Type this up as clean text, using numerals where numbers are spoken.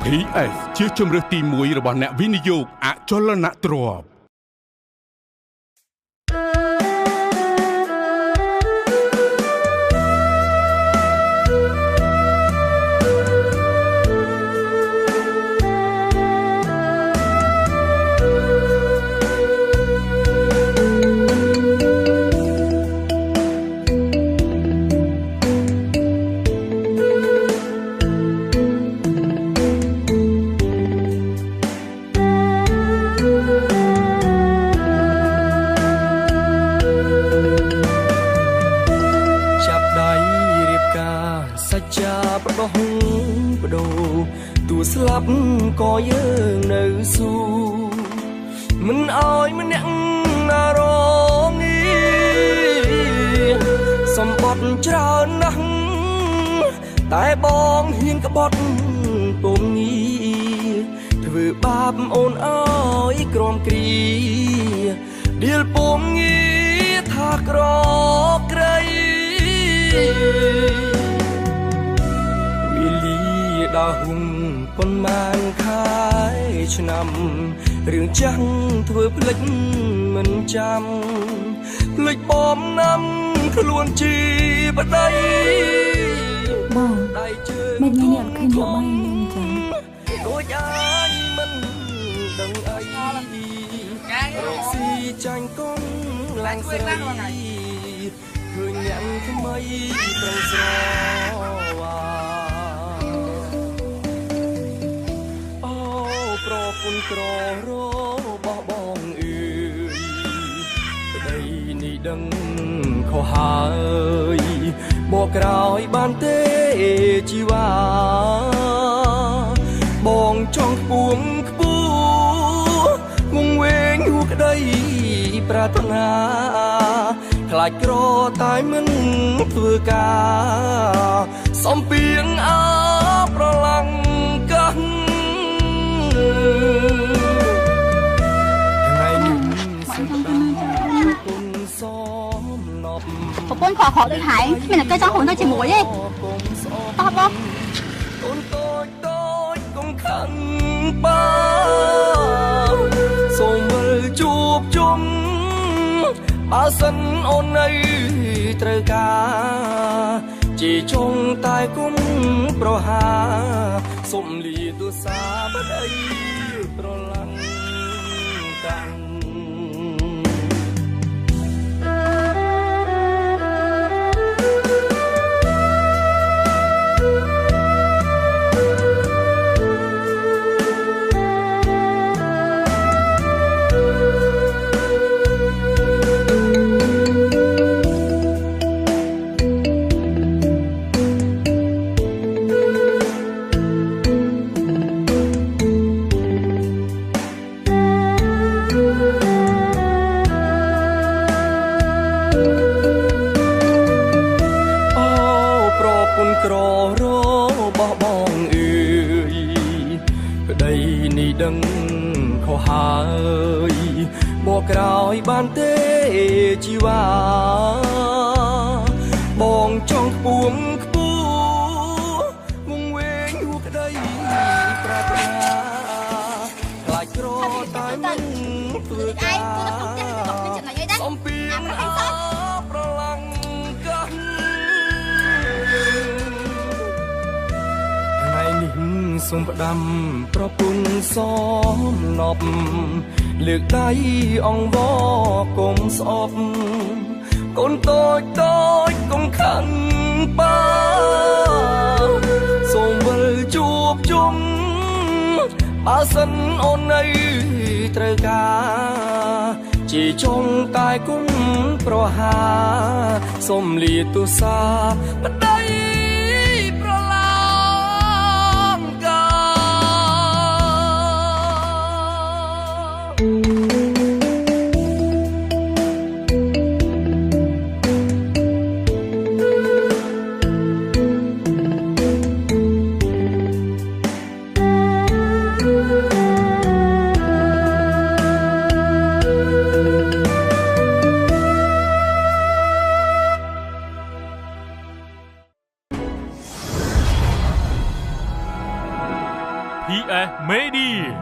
PS ជាជម្រើសទី1របស់អ្នកវិនិយោគអចលនទ្រព្យស្លាប់ក៏យើងនៅស៊ូមិនអោយម្នាក់ណារងីសម្បត្តិច្រើនណាស់តែបងហ៊ានក្បត់ពុំងីធ្វើបាបអូនអើយក្រំគ្រីដៀលពុំងីថាក្រក្រៃវិលីដល់ហុំប៉ុន្មានខែឆ្នាំរឿងចាស់ធ្វើភ្លេចមិនចាំភ្លេចបំណាំខ្លួនជាប្តីបងមិនញ៉ាំអត់ឃើញលោកបាយនឹងចឹងដូចអាយមិនដឹងអីរកស៊ីចាញ់កូនឡើងស្រីឃើញអ្នកថ្មីប្រងស្រវ៉ាប្រពន្ធក្ររបស់បងអើយប្តីនេះដឹងខុសហើយបកក្រោយបានទេជីវ៉ាបងចង់ខ្ពងខ្ពស់ងងវែងហួក្តីប្រាថ្នាខ្លាចក្រតែមិនធ្វើការសំពៀងអើប្រឡាំងកាស់ថ្ងៃនេះសំដាគុណសមណប់ប្រពន្ធខកដូចហើយមានតែចង់ខ្លួនទៅជាមួយទេតោះបងកូនតូចតូចកុំខឹងបាសូមវិលជួបជុំបើសិនអូននៅត្រូវការជាចុងតែគុំប្រហាសុំលាទោសាបដីប្រឡាំងកាំងក្ររបស់បងអើយប្តីនេះដឹងខុសហើយបកក្រោយបានទេជីវ៉ាបងចង់ខ្ពងខ្ពស់ងងវែងហួក្តីប្រាថ្នាខ្លាចក្រតែមិនធ្វើការសំពីងប្រឡាំងកាស់ថ្ងៃនេះសូមផ្ដាំប្រពន្ធសមណប់លើកដៃអង្វរកុំស្អប់កូនតូចតូចកុំខឹងបាសូមវិលជួបជុំបើសិនអូននៅត្រូវការជាចុងតែគុំប្រហាសូមលាទោសាប្តី PS Media